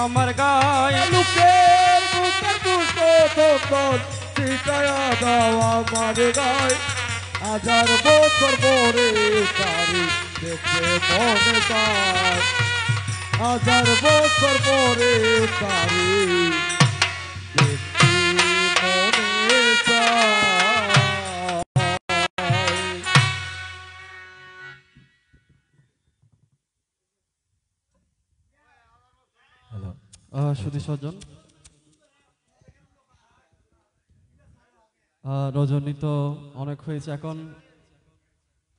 আমার গায়ে লুকের বুকের দুটো তোর ছিটায়া দাও আমার গায়ে হাজার বছর পরে তারি দেখে মনে চায় হাজার বছর পরে তারি দেখে মনে চায়। সুধী স্বজন রজনী তো অনেক হয়েছে, এখন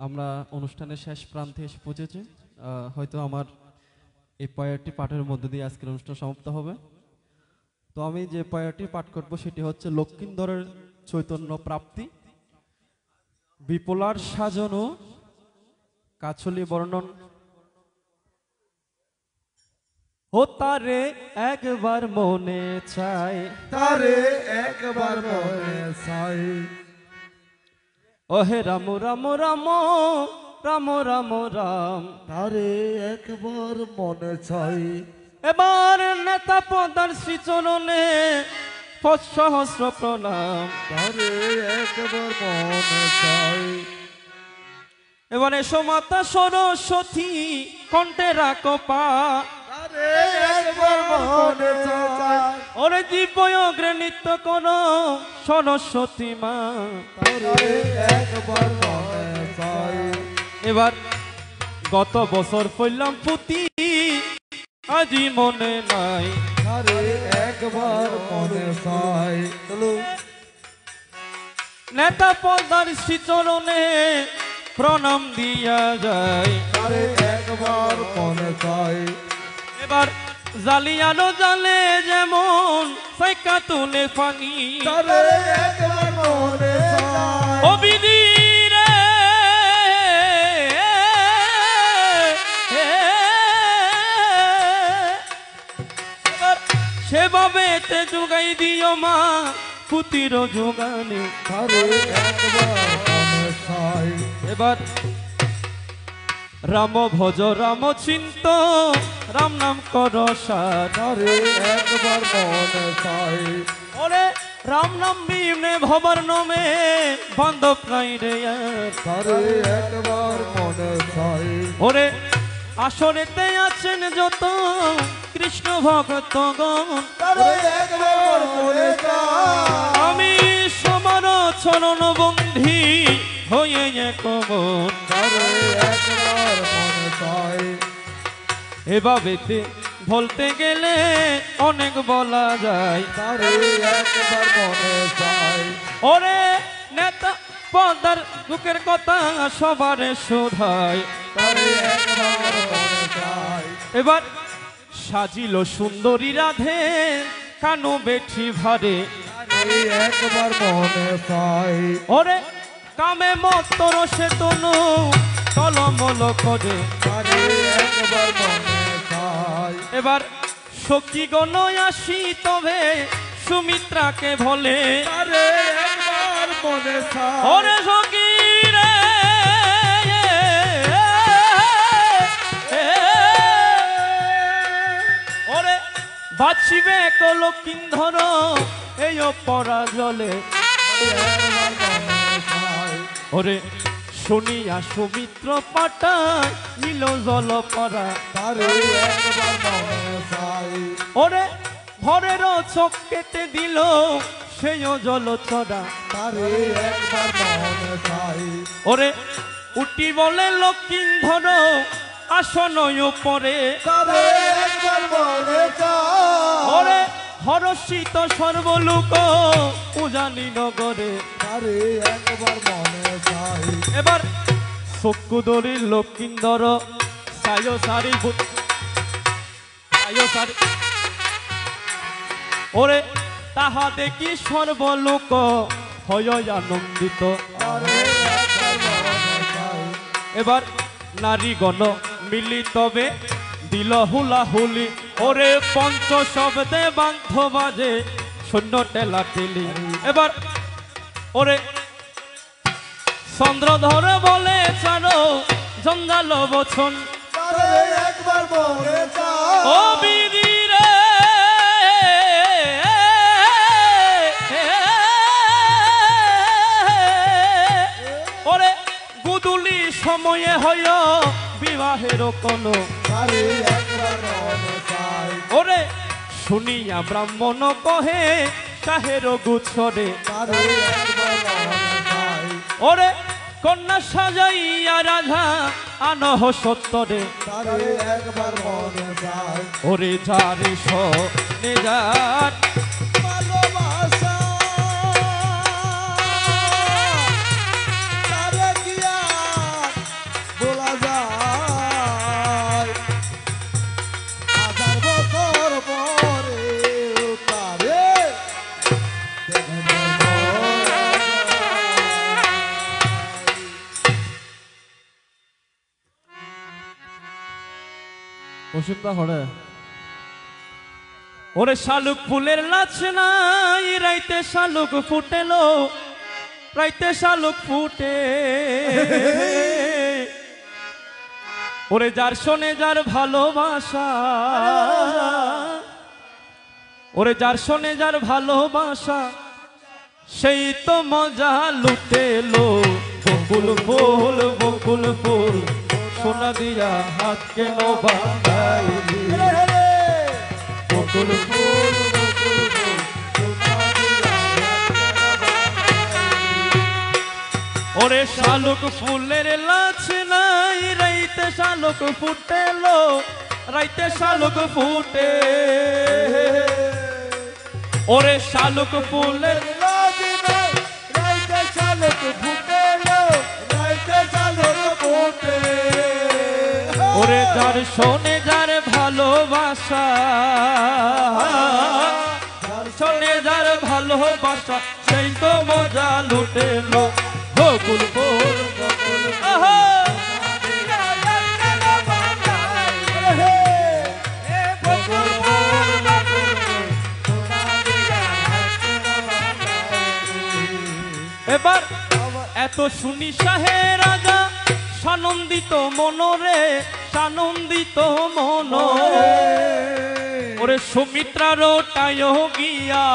আমরা অনুষ্ঠানের শেষ প্রান্তে এসে পৌঁছেছি। হয়তো আমার এই পয়ারটি পাঠের মধ্য দিয়ে আজকের অনুষ্ঠান সমাপ্ত হবে। তো আমি যে পয়ারটি পাঠ করব সেটি হচ্ছে লক্ষ্মীন্দরের চৈতন্য প্রাপ্তি, বিপলার সাজানো কাছলি বর্ণন। ও তারে একবার মনে চাই, তারে একবার মনে চাই, ওহে রাম রাম রাম রাম রাম রাম, তারে একবার মনে চাই। এবার নেতা পদার শ্রীচরণে সহস্র প্রণাম, তারে একবার মনে চাই। এবারে সমাতা সরস্বতী কণ্ঠে রাখো পা, তারে একবার মনে চাই। ওরে জীবয়গ্রে নৃত্য করো সরস্বতী মা, তারে একবার মনে চাই। এবার গত বছর পড়লাম পুঁতি আজি মনে নাই, তারে একবার মনে চাই। নেতা পদার শ্রীচরণে প্রণাম দিয়া যায়, তারে একবার মনে চাই। এবার জালিয়ানো জালে যেমন সাইকা তুলে ফানি, তারে একবার মনে চাই। ও বিধি রে এবার সেভাবেতে যোগাই দিও মা পুতির যোগানে, তারে একবার মনে চাই। এবার রাম ভজ রাম চিন্ত রাম নাম কর সার, তারে একবার মনে চাই। ওরে রাম নাম বিনে ভবার নমে বান্ধব নাই রে আর, তারে একবার মনে চাই। ওরে আসরেতে আছেন যত কৃষ্ণ ভক্তগণ, তারে একবার মনে চাই। আমি সমান চরণ বন্ধি হয়ে কমন, তারে একবার মনে চাই। এভাবেতে বলতে গেলে অনেক বলা যায়, তারে একবার মনে চাই। ওরে নেতা পদার বুকের কথা সবারে শোধায়, তারে একবার মনে চাই। এবার সাজিল সুন্দরী রাধে কানু বেঠি ভারে, তারে একবার মনে চাই। ওরে কামে মত রসে তনু টলমল করে, তারে একবার মনে চাই। এবার সখী গণ আসি তবে সুমিত্রাকে বলে, তারে একবার মনে চাই। ওরে সখী রে ওরে বাঁচিবে কলকিন্ধর এই পরা জলে, একবার মনে চাই। ওরে শুনিয়া সুমিত্র পাটায় নীল জল পরা, তারে একবার মনে চাই। ওরে ভরের চোখ কেটে দিল সেও জল চড়া, তারে একবার মনে চাই। ওরে উটি বলে লক্ষিন্ধর আসন উপরে, তারে একবার মনে চাই। ওরে হরষিত সর্বলোক উজানি নগরে, তারে একবার মনে চাই। এবার চক্ষুদরি লক্ষিন্দর সায় সারি সারি, ওরে তাহা দেখি সর্বলোক হয় আনন্দিত, তারে একবার মনে চাই। এবার নারীগণ মিলিতবে দিল হুলাহুলি, ওরে পঞ্চ শব্দে বান্ধ বাজে শূন্য টেলা টেলি, এবার ওরে চন্দ্রধর বলে চারো জঞ্জাল বচন, তারে একবার মনে চাই। ও বিধি সময়ে হয় বিবাহের কোনো তারে একবার মনে চাই ওরে শুনিয়া ব্রাহ্মণ কহে কাহের গুচ্ছরে তারে একবার মনে চাই ওরে কন্যা সাজাইয়া রাধা আনহ সত্তরে তারে একবার মনে চাই ওরে যারে সনে যার ভালোবাসা তারে কি আর বলা যায় 1000 বছর পরে তারে অসুবিধা হরে ওরে শালুক ফুলের লাছ নাই রাইতে শালুক ফুটেলো রাইতে শালুক ফুটে ওরে যার শোনে যার ভালোবাসা ওরে যার শোনে যার ভালোবাসা সেই তো মজা লুটেলো বকুল ফুল সোনা দিয়া হাত কেন বাঁধাইলি বকুল ফুল ওরে শালুক ফুলের লাছ নাই রাইতে শালুক ফুটেলো রাইতে শালুক ফুটে ওরে শালুক ফুলের রাইতে চালক ফুটেলো রাইতে চালক ফুটে ওরে যার শোনে যার ভালোবাসা যার শোনে যার ভালোবাসা সেই তো মজা লুটেলো বকুল ফুল আহা এবার এত শুনি শাহে রাজা সানন্দিত মনরে সানন্দিত মন ওরে সুমিত্রার টায় গিয়া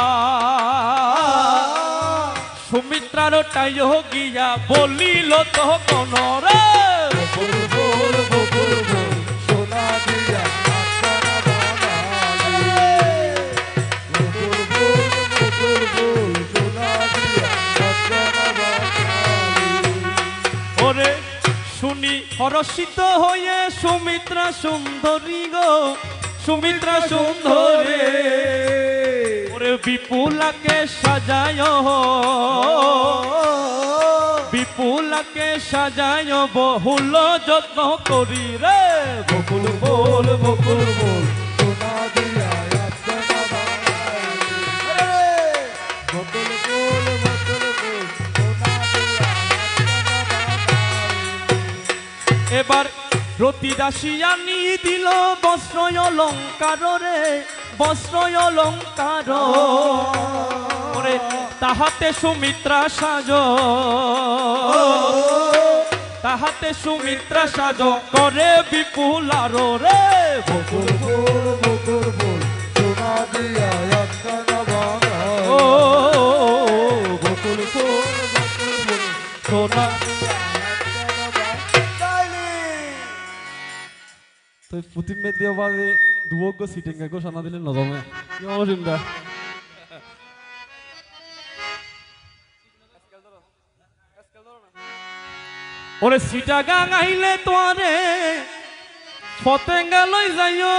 সুমিত্রার টায় গিয়া বলিল তো কোন রে বকুল ফুল সোনা দিয়া আত্মানা বানালি বকুল ফুল সোনা দিয়া আত্মানা বানালি ওরে শুনি হরষিত হয়ে সুমিত্রা সুন্দরী গো সুমিত্রা সুন্দরে ওরে বিপুলাকে সাজায় বিপুলাকে সাজায় বহুল যত্ন করি রে বকুল ফুল সোনা দিয়া আত্মানা বানালি বকুল ফুল সোনা দিয়া আত্মানা বানালি এবার রতিদাসী আনি দিল বস্ত্র অলঙ্কার রে বস্ত্র অলঙ্কার ওরে তাহাতে সুমিত্রা সাজ তাহাতে সুমিত্রা সাজ করে বিপুলার রে বকুল ফুল সোনা দিয়া আত্মানা বানালি ও বকুল ফুল সোনা তো পুতিমে দিও বাদে দুবক সিটিং গো সানা দিলে নজমে কি অসুবিধা ওরে সিটা গাঙাইলে তোরে ফতেঙ্গা লই যাইও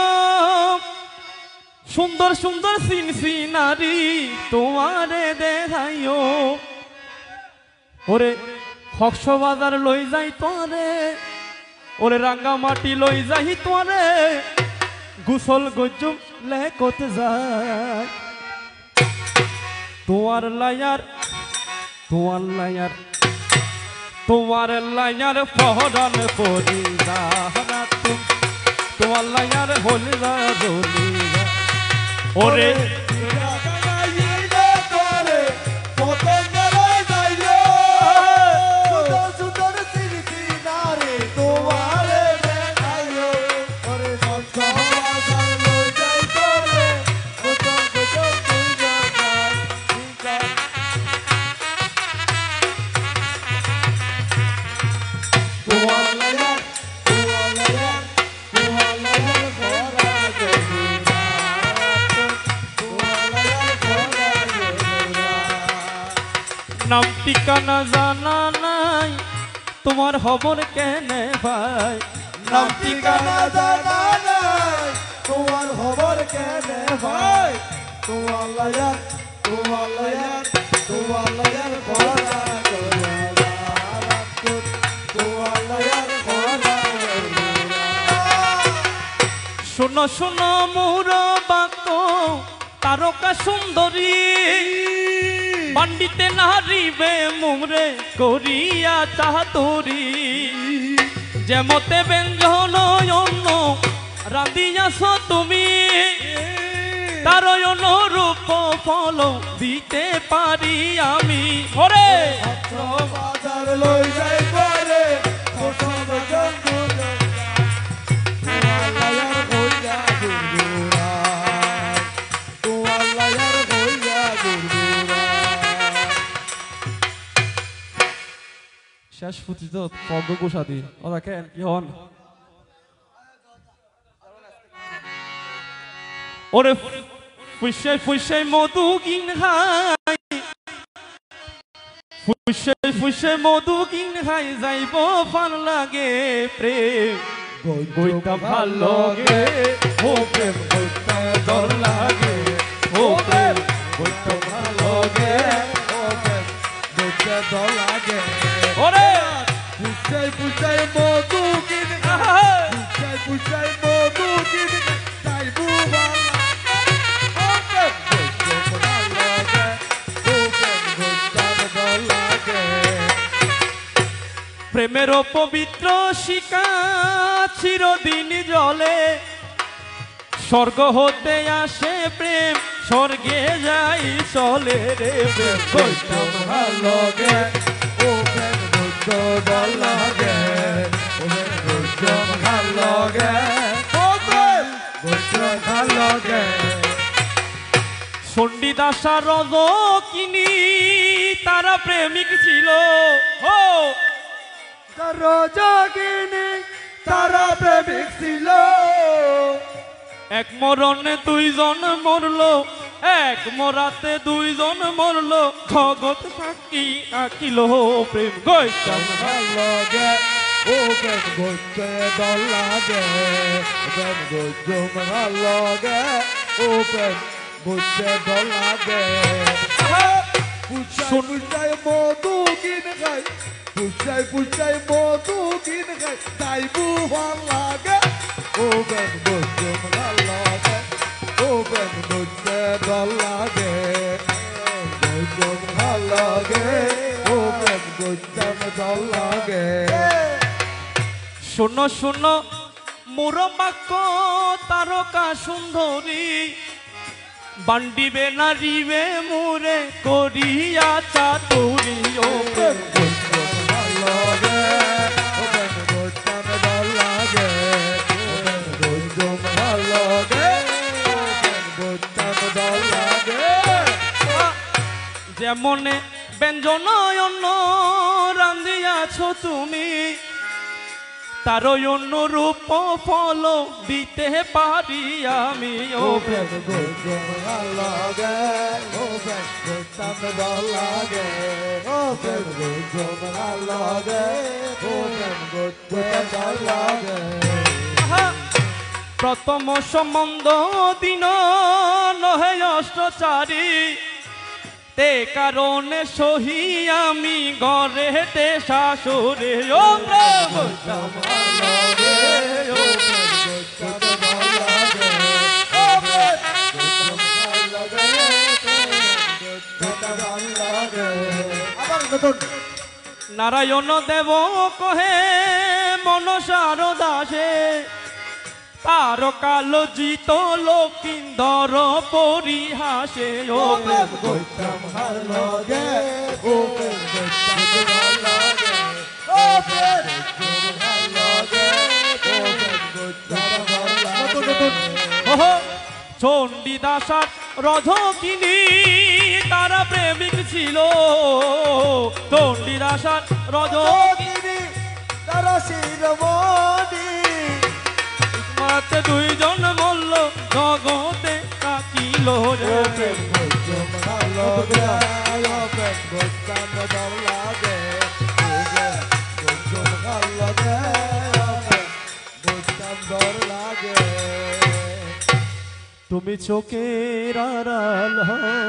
সুন্দর সুন্দর সিন সিনারি তোমারে দেখাইও ওরে কক্সবাজার লই যাই তোরে ওরে রাঙ্গা মাটি লই যাই তোরে গুসল গজুম লে করতে যায় তোমার লায়ার ফহরান পরি জাহানা তুম তোমার লায়ার হলি যা রলি ওরে তোমার নাম ঠিকানা জানা নাই তোমার খবর কেনে ভাই নাম ঠিকানা জানা নাই তোমার খবর কেনে ভাই তোমার লায়ার তোমার লায়ার তোমার লায়ার খরা তোমার লায়ার খরা শোনো শোনো মোর বাক্য তারকা সুন্দরী পাণ্ডিতে নারিবে মুমরে করিয়া চাতুরি যেমতে ব্যঞ্জন অন্য রাঁধিয়াছ তুমি তার অনুরূপ ফল দিতে পারি আমি ওরে বাজার লই যাই পরে পছন্দ জন্তু তোমার লায়ার হইয়া গুরগুরা তোমার লায়ার হইয়া গুরগুরা শেষ পুঁথিত পদ্ম কুষাদি ও দেখেন ইহন ওরে ফুসে ফুসে মধু কিন খাই ফুসে ফুসে মধু কিন খাই যাইব ভাল লাগে প্রেম গইতা ভাল লাগে ও প্রেম গইতা ডর লাগে ও প্রেম গইতা ভাল লাগে ও প্রেম দেখতে দল লাগে ওরে পুষাই পুষাই মধু কিন পুষাই পুষাই মধু কিন তাই বুবা ও প্রেম দেখতে দল লাগে ও প্রেম দেখতে দল লাগে প্রেমের পবিত্র শিকা চিরদিন জলে স্বর্গ হতে আসে প্রেম স্বর্গে যাই চলে রে প্রেম কইতাম ভালো গে ও প্রেম দেখতে দল লাগে ও প্রেম কইতাম ভালো গে ও প্রেম দেখতে ভালো গে চণ্ডীদাসা রজ কিনি তারা প্রেমিক ছিল ও রজগিনী তারা প্রেমিক ছিল এক মরণে দুইজন মরলো এক মরাতে দুইজন মরলো জগৎ সাক্ষী আঁকিল প্রেম গইতাম ভালো গে ও প্রেম করতে দল লাগে প্রেম করতে ভালো গে ও প্রেম করতে দল লাগে পুষাই পুষাই মধু কিন খাই পুষাই পুষাই মধু কিন খাই তাই ভাল লাগে ও প্রেম করতে ভালো লাগে ও প্রেম করতে দল লাগে ভাল লাগে ও প্রেম করতে দল লাগে শোনো শোনো মোর বাক্য তারকা সুন্দরী বান্ডিবে নারিবে মোরে করিয়া চাতুরি ও প্রেম ভাল লাগে ও প্রেম করতে দল লাগে ও প্রেম করতে ভাল লাগে ও প্রেম করতে দল লাগে যেমনে ব্যঞ্জন অন্য রাঁধিয়াছ তুমি তার অন্য রূপ ফল দিতে পারি আমি ও ও প্রেম করতে ভাল লাগে ও প্রেম করতে দল লাগে ও প্রেম করতে ভাল লাগে ও প্রেম করতে দল লাগে প্রথম সম্বন্ধ দিন নহে অষ্টচারী তে কারণে সহি আমি গড়েতে শাশুরে ও প্রেম করতাম নারায়ণ দেব কহে মনসার দাসে তার কালো জিত লক্ষিন্দর পরিহাসে ও প্রেম করতাম ভালো গে ও প্রেম করতাম ভালো গে ও প্রেম করতাম ভালো গে ও প্রেম করতাম ভালো গে ওহো চণ্ডীদাসার রজকিনী তারা প্রেমিক ছিল চণ্ডীদাসার রজকিনী তারা শিরমণি মাতে দুইজন মল্ল জগতে কাকিল ও প্রেম করতাম ভালো গে ও প্রেম করতাম তুমি চোখের আড়াল হও,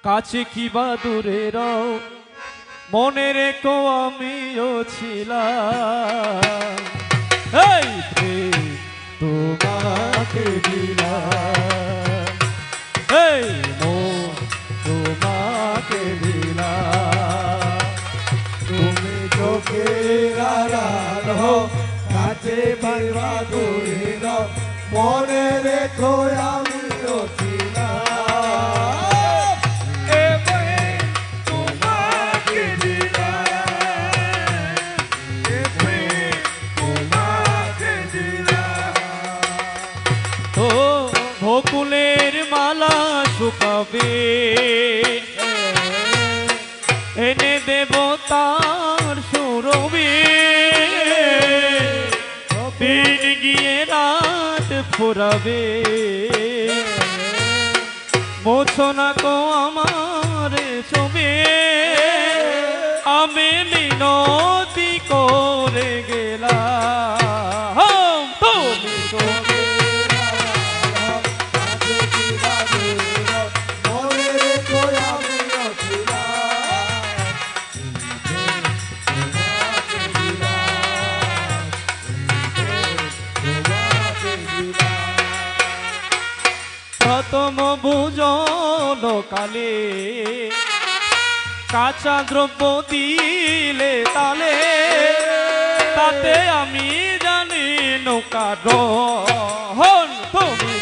কাছে কি বা দূরে রও, মনে রেখো আমিও ছিলাম। এই প্রেম তোমাকে দিলাম, এই মন তোমাকে দিলাম। তুমি চোখের আড়াল হও, কাছে পাইবা দূরে রও, মনে রেখো আমিও ছিলাম। এ প্রেম তোমাকে দিলাম, এ প্রেম তোমাকে দিলাম। ও বকুলের মালা শুকাবে, এনে দেব তার সুরবি, দিন গিয়ে রাত ফুরাবে, মোছো না কো আমার ছবি, আমি মিনতি করে গেলাম। তুমি তুমি মনে রেখো আমিও ছিলাম। প্রথম ভোজন কালে কাঁচা দ্রব্য দিলে তালে, তাতে আমি জানি নৌকা রহন। তুমি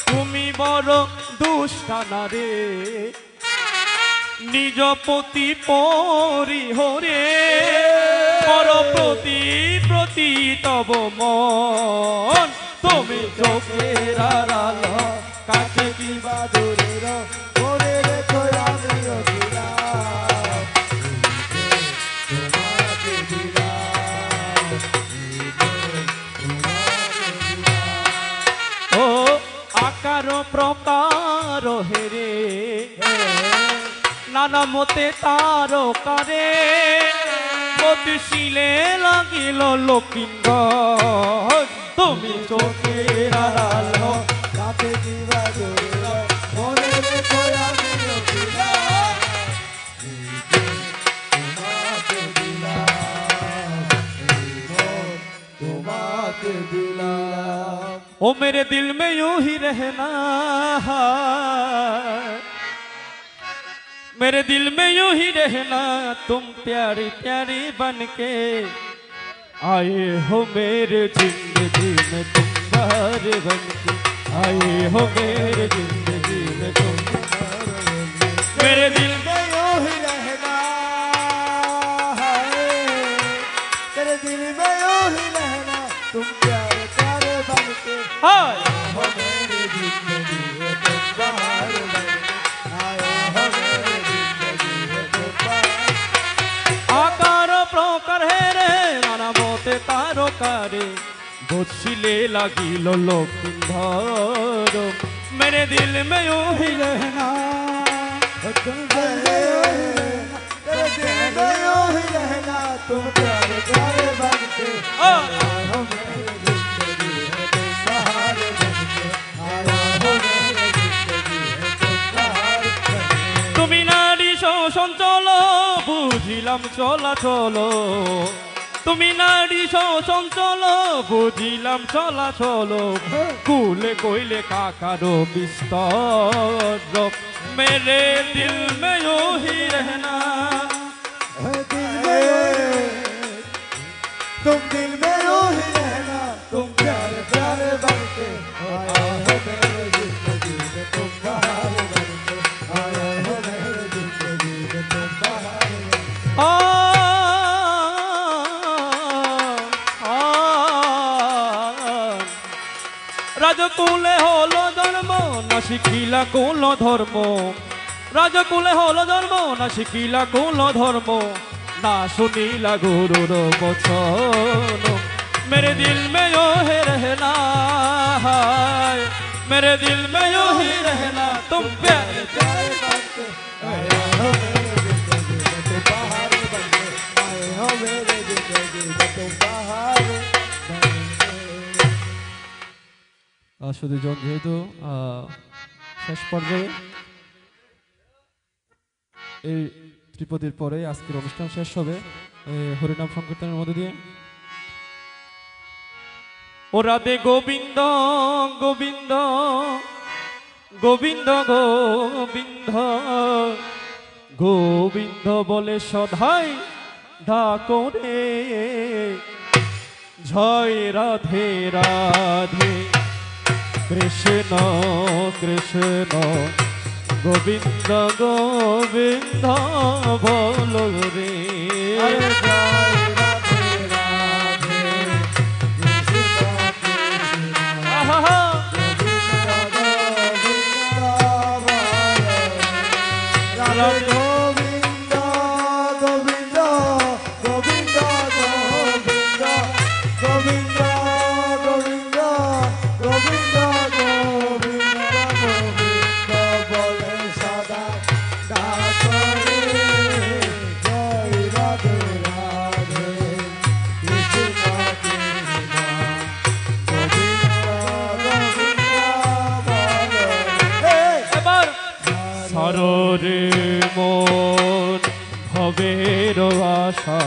তুমি বড় দুষ্টানা রে, নিজ পতি পরিহরে, পর প্রতি প্রতি তব মন। তুমি চোখের আড়াল হও, কাছে কি বা দূরে রও, মনে রেখো আমিও ছিলাম। তোমাকে দিলাম, ও আকার প্রকার হেরে, নানা মতে তার কারে, গতিশীলে লাগিল লক্ষিন্দর। তুমি চোখের আড়াল হও, কাছে কি বা দূরে রও, মনে রেখো আমিও ছিলাম। তোমাকে দিলাম, তোমাকে দিলাম। ओ मेरे दिल में यूं ही रहना, मेरे दिल में यूं ही रहना, तुम प्यारी प्यारी बन के आए हो मेरे जिंदगी में, तुम बाहर बन के आए हो मेरे जिंदगी में, तुम मेरे दिल में यूं ही रहना है, तेरे दिल में यूं ही रहना, तुम प्यारे प्यारे बन के हाय हो मेरी जिंदगी में, तुम बाहर बन के आए हो मेरी जिंदगी में, तुम बाहर। आकार प्रकार है रे, नाना मोते तारो कारे, गोछिले লাগিল লক্ষিন্দর। मेरे दिल में यूं ही रहना, तुम दिल में यूं ही रहना, तेरे दिल में यूं ही रहना, तुम प्यारे प्यारे बन के आए हो मेरी जिंदगी में, तुम बाहर बन के आए हो मेरी जिंदगी में, तुम बाहर बन के। তুমি নারী শোষণ চলো, বুঝিলাম চলা চলো, তুমি নারী শোষণ চলো, বুঝিলাম চলা চলো, কুলে কইলে কাকারো বিস্তর। मेरे दिल में यूं ही रहना, तुम दिल में यूं ही रहना, तुम प्यारे प्यारे बन के आए हो मेरी जिंदगी में, तुम बाहर बन के आए हो मेरी जिंदगी में, तुम बाहर बन के। রাজকুলে হলো জন্ম, না শিখিলা কুল ধর্ম, রাজকুলে হলো জন্ম, না শিখিলা কুল ধর্ম, না শুনিলা গুরুর বচন। मेरे दिल में यो है रहना, हाय मेरे दिल में यूं ही रहना तुम प्यारे प्यारे बनके आए हो मेरे जिंदगी में तुम बाहर बनके आए हो मेरे जिंदगी में तुम बाहर बनके শুধু জন যেহেতু শেষ পর্যায়ে এই ত্রিপদীর পরে আজকের অনুষ্ঠান শেষ হবে হরিনাম সংকীর্তনের মধ্যে দিয়ে ও রাধে গোবিন্দ গোবিন্দ গোবিন্দ গোবিন্দ গোবিন্দ বলে সদাই ডাকো রে জয় রাধে রাধে কৃষ্ণ কৃষ্ণ গোবিন্দ গোবিন্দ বলো রে अरे जय राधे राधे कृष्ण कृष्ण আহা गोविंद गोविंद गोविंद गोविंद गोविंद गोविंद गोविंद गोविंद गोविंद बोले सदा डाकरे जय राधे राधे कृष्ण कृष्ण गोविंद गोविंद बोले এবার সররে মন ভবের আশা